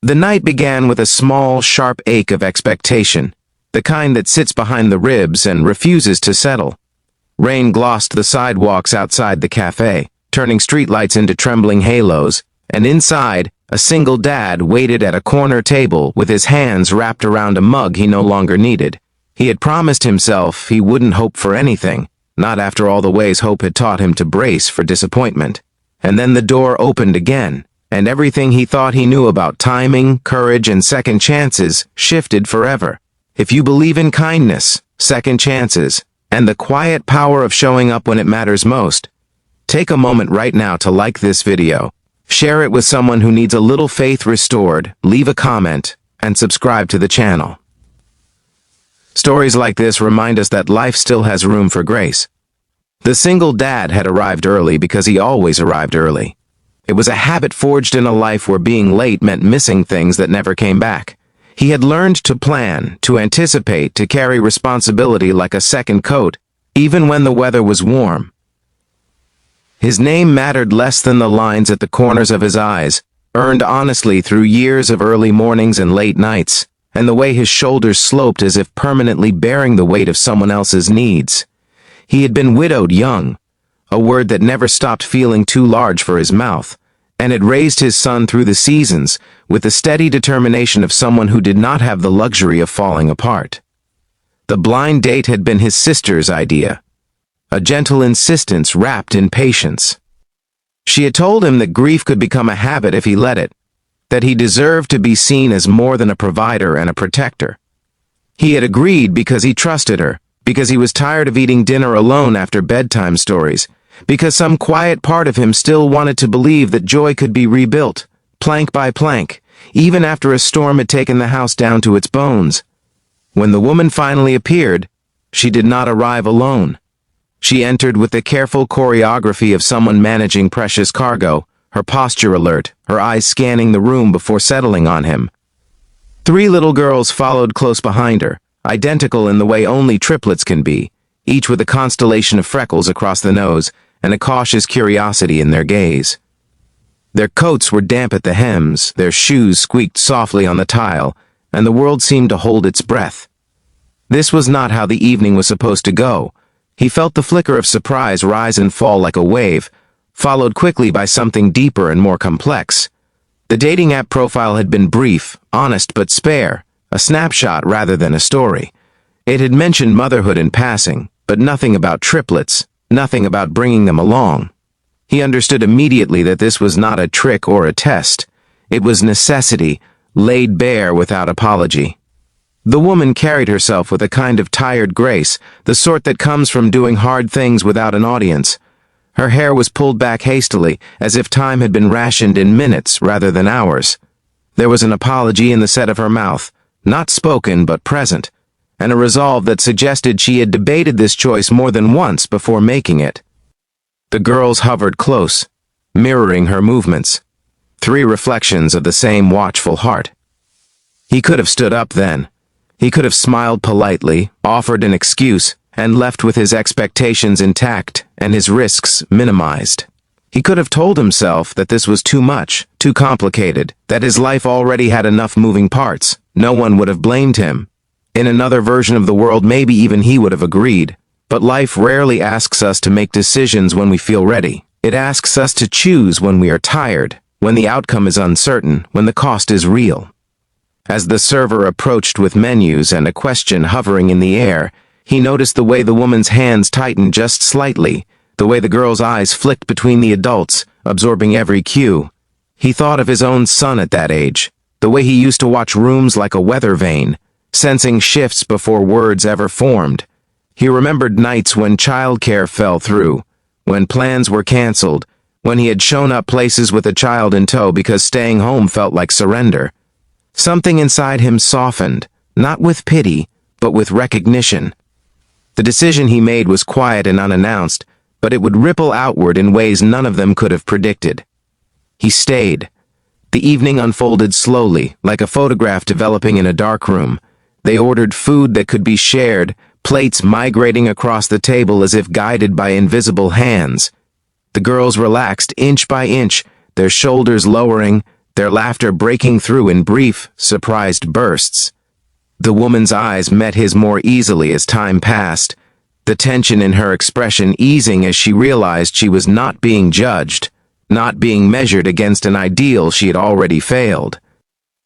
The night began with a small, sharp ache of expectation, the kind that sits behind the ribs and refuses to settle. Rain glossed the sidewalks outside the café, turning streetlights into trembling halos, and inside, a single dad waited at a corner table with his hands wrapped around a mug he no longer needed. He had promised himself he wouldn't hope for anything, not after all the ways hope had taught him to brace for disappointment. And then the door opened again, and everything he thought he knew about timing, courage, and second chances shifted forever. If you believe in kindness, second chances, and the quiet power of showing up when it matters most, take a moment right now to like this video, share it with someone who needs a little faith restored, leave a comment, and subscribe to the channel. Stories like this remind us that life still has room for grace. The single dad had arrived early because he always arrived early. It was a habit forged in a life where being late meant missing things that never came back. He had learned to plan, to anticipate, to carry responsibility like a second coat, even when the weather was warm. His name mattered less than the lines at the corners of his eyes, earned honestly through years of early mornings and late nights, and the way his shoulders sloped as if permanently bearing the weight of someone else's needs. He had been widowed young, a word that never stopped feeling too large for his mouth, and had raised his son through the seasons with the steady determination of someone who did not have the luxury of falling apart. The blind date had been his sister's idea, a gentle insistence wrapped in patience. She had told him that grief could become a habit if he let it, that he deserved to be seen as more than a provider and a protector. He had agreed because he trusted her, because he was tired of eating dinner alone after bedtime stories, because some quiet part of him still wanted to believe that joy could be rebuilt, plank by plank, even after a storm had taken the house down to its bones. When the woman finally appeared, she did not arrive alone. She entered with the careful choreography of someone managing precious cargo, her posture alert, her eyes scanning the room before settling on him. 3 little girls followed close behind her, identical in the way only triplets can be, each with a constellation of freckles across the nose and a cautious curiosity in their gaze. Their coats were damp at the hems, their shoes squeaked softly on the tile, and the world seemed to hold its breath. This was not how the evening was supposed to go. He felt the flicker of surprise rise and fall like a wave, followed quickly by something deeper and more complex. The dating app profile had been brief, honest but spare, a snapshot rather than a story. It had mentioned motherhood in passing, but nothing about triplets, nothing about bringing them along. He understood immediately that this was not a trick or a test. It was necessity, laid bare without apology. The woman carried herself with a kind of tired grace, the sort that comes from doing hard things without an audience. Her hair was pulled back hastily, as if time had been rationed in minutes rather than hours. There was an apology in the set of her mouth, not spoken but present, and a resolve that suggested she had debated this choice more than once before making it. The girls hovered close, mirroring her movements, 3 reflections of the same watchful heart. He could have stood up then. He could have smiled politely, offered an excuse, and left with his expectations intact and his risks minimized. He could have told himself that this was too much, too complicated, that his life already had enough moving parts. No one would have blamed him. In another version of the world, maybe even he would have agreed. But life rarely asks us to make decisions when we feel ready. It asks us to choose when we are tired, when the outcome is uncertain, when the cost is real. As the server approached with menus and a question hovering in the air, he noticed the way the woman's hands tightened just slightly, the way the girl's eyes flicked between the adults, absorbing every cue. He thought of his own son at that age, the way he used to watch rooms like a weather vane, sensing shifts before words ever formed. He remembered nights when childcare fell through, when plans were canceled, when he had shown up places with a child in tow because staying home felt like surrender. Something inside him softened, not with pity, but with recognition. The decision he made was quiet and unannounced, but it would ripple outward in ways none of them could have predicted. He stayed. The evening unfolded slowly, like a photograph developing in a dark room. They ordered food that could be shared, plates migrating across the table as if guided by invisible hands. The girls relaxed inch by inch, their shoulders lowering, their laughter breaking through in brief, surprised bursts. The woman's eyes met his more easily as time passed, the tension in her expression easing as she realized she was not being judged, not being measured against an ideal she had already failed.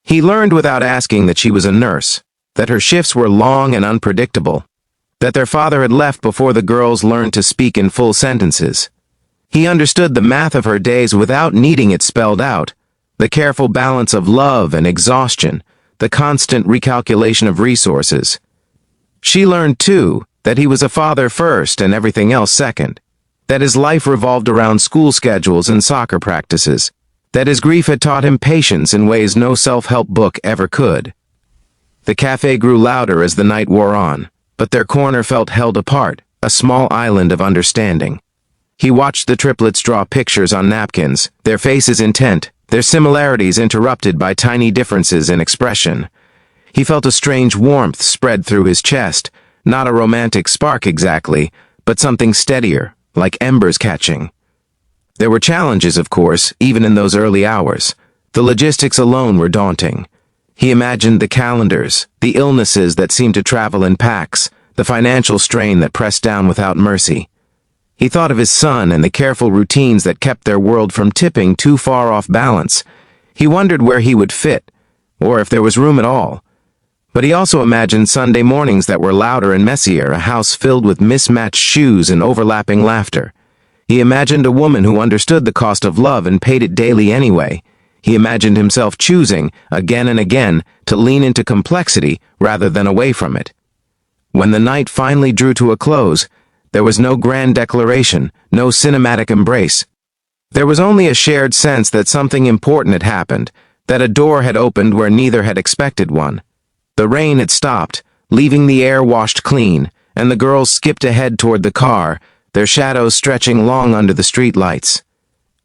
He learned without asking that she was a nurse, that her shifts were long and unpredictable, that their father had left before the girls learned to speak in full sentences. He understood the math of her days without needing it spelled out, the careful balance of love and exhaustion, the constant recalculation of resources. She learned, too, that he was a father first and everything else second, that his life revolved around school schedules and soccer practices, that his grief had taught him patience in ways no self-help book ever could. The cafe grew louder as the night wore on, but their corner felt held apart, a small island of understanding. He watched the triplets draw pictures on napkins, their faces intent, their similarities interrupted by tiny differences in expression. He felt a strange warmth spread through his chest, not a romantic spark exactly, but something steadier, like embers catching. There were challenges, of course, even in those early hours. The logistics alone were daunting. He imagined the calendars, the illnesses that seemed to travel in packs, the financial strain that pressed down without mercy. He thought of his son and the careful routines that kept their world from tipping too far off balance. He wondered where he would fit, or if there was room at all. But he also imagined Sunday mornings that were louder and messier, a house filled with mismatched shoes and overlapping laughter. He imagined a woman who understood the cost of love and paid it daily anyway. He imagined himself choosing, again and again, to lean into complexity rather than away from it. When the night finally drew to a close, there was no grand declaration, no cinematic embrace. There was only a shared sense that something important had happened, that a door had opened where neither had expected one. The rain had stopped, leaving the air washed clean, and the girls skipped ahead toward the car, their shadows stretching long under the streetlights.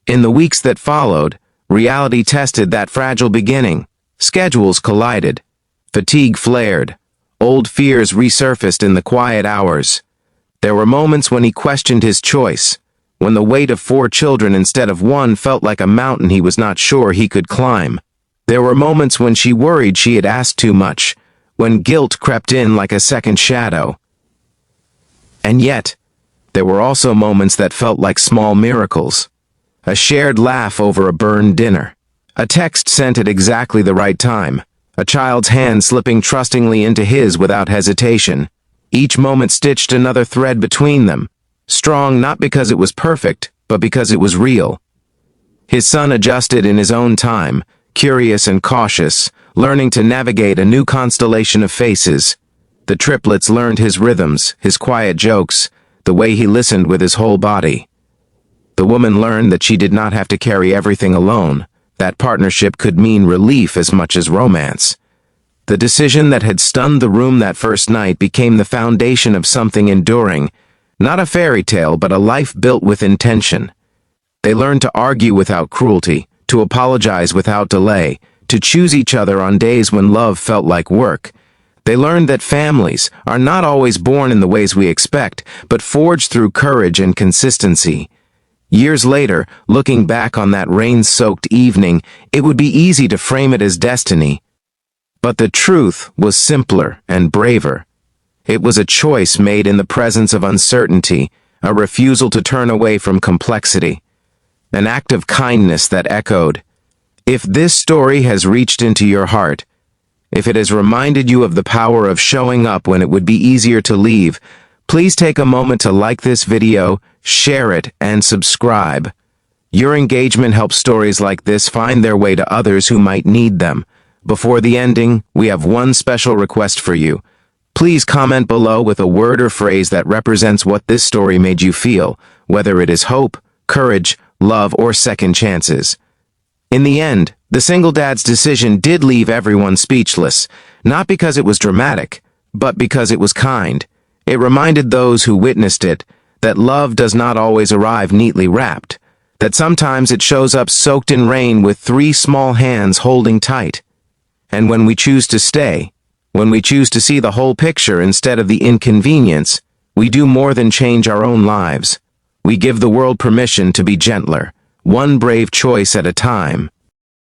In the weeks that followed, reality tested that fragile beginning. Schedules collided. Fatigue flared. Old fears resurfaced in the quiet hours. There were moments when he questioned his choice, when the weight of 4 children instead of 1 felt like a mountain he was not sure he could climb. There were moments when she worried she had asked too much, when guilt crept in like a second shadow. And yet, there were also moments that felt like small miracles. A shared laugh over a burned dinner. A text sent at exactly the right time. A child's hand slipping trustingly into his without hesitation. Each moment stitched another thread between them, strong not because it was perfect, but because it was real. His son adjusted in his own time, curious and cautious, learning to navigate a new constellation of faces. The triplets learned his rhythms, his quiet jokes, the way he listened with his whole body. The woman learned that she did not have to carry everything alone, that partnership could mean relief as much as romance. The decision that had stunned the room that first night became the foundation of something enduring, not a fairy tale, but a life built with intention. They learned to argue without cruelty, to apologize without delay, to choose each other on days when love felt like work. They learned that families are not always born in the ways we expect, but forged through courage and consistency. Years later, looking back on that rain-soaked evening, it would be easy to frame it as destiny. But the truth was simpler and braver. It was a choice made in the presence of uncertainty, a refusal to turn away from complexity. An act of kindness that echoed. If this story has reached into your heart, if it has reminded you of the power of showing up when it would be easier to leave, please take a moment to like this video, share it, and subscribe. Your engagement helps stories like this find their way to others who might need them. Before the ending, we have one special request for you. Please comment below with a word or phrase that represents what this story made you feel, whether it is hope, courage, love, or second chances. In the end, the single dad's decision did leave everyone speechless, not because it was dramatic, but because it was kind. It reminded those who witnessed it that love does not always arrive neatly wrapped, that sometimes it shows up soaked in rain with 3 small hands holding tight. And when we choose to stay, when we choose to see the whole picture instead of the inconvenience, we do more than change our own lives. We give the world permission to be gentler, one brave choice at a time.